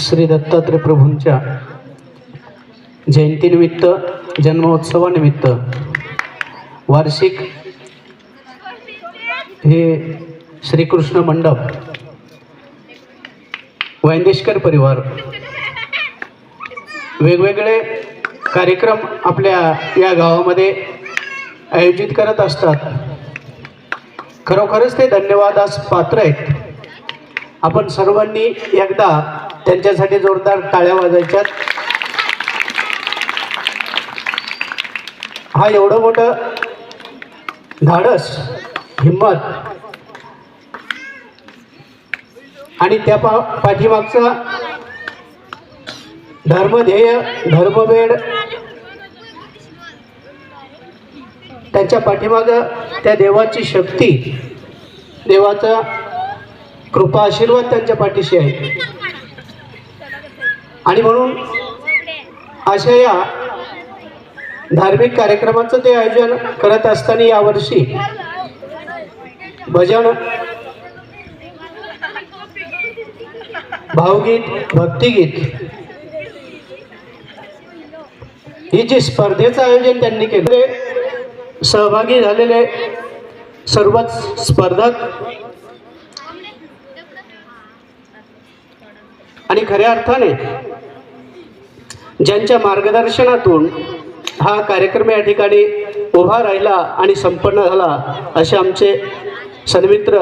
श्री दत्तात्रय प्रभूंच्या जयंतीनिमित्त जन्मोत्सवानिमित्त वार्षिक हे श्रीकृष्ण मंडप वैंदेशकर परिवार वेगवेगळे कार्यक्रम आपल्या या गावामध्ये आयोजित करत असतात। खरोखरच ते धन्यवादास पात्र आहेत। आपण सर्वांनी एकदा त्यांच्यासाठी जोरदार टाळ्या वाजवायच्यात। हा एवढं मोठं धाडस, हिम्मत आणि त्या पाठीमागचा धर्मध्येय, धर्मवेड, त्यांच्या पाठीमागं त्या देवाची शक्ती, देवाचा कृपा आशीर्वाद त्यांच्या पाठीशी आहे। आणि म्हणून अशा या धार्मिक कार्यक्रमाचं ते आयोजन करत असताना यावर्षी भजन, भावगीत, भक्तिगीत ही जी स्पर्धेचं आयोजन त्यांनी केले, सहभागी झालेले सर्वच स्पर्धक आणि खऱ्या अर्थाने ज्यांच्या मार्गदर्शनातून हा कार्यक्रम या ठिकाणी उभा राहिला आणि संपन्न झाला, असे आमचे सन्मित्र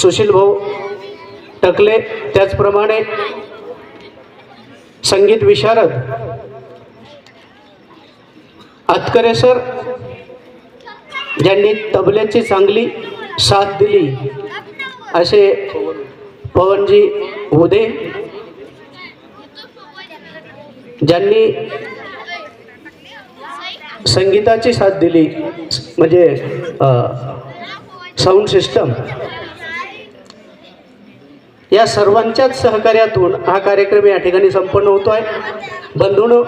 सुशील भाऊ टकले, त्याचप्रमाणे संगीत विशारद अतकरे सर, ज्यांनी तबल्याची चांगली साथ दिली, असे पवनजी उदे, ज्यांनी संगीताची साथ दिली, म्हणजे साऊंड सिस्टम, या सर्वांच्याच सहकार्यातून हा कार्यक्रम या ठिकाणी संपन्न होतोय। बंधूंनो,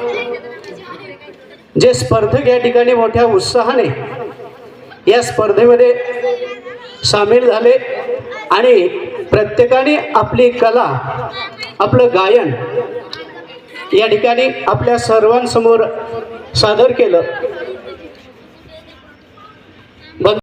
जे स्पर्धक या ठिकाणी मोठ्या उत्साहाने या स्पर्धेमध्ये सामील झाले आणि प्रत्येकाने आपली कला, आपलं गायन या ठिकाणी आपल्या सर्वांसमोर सादर केलं,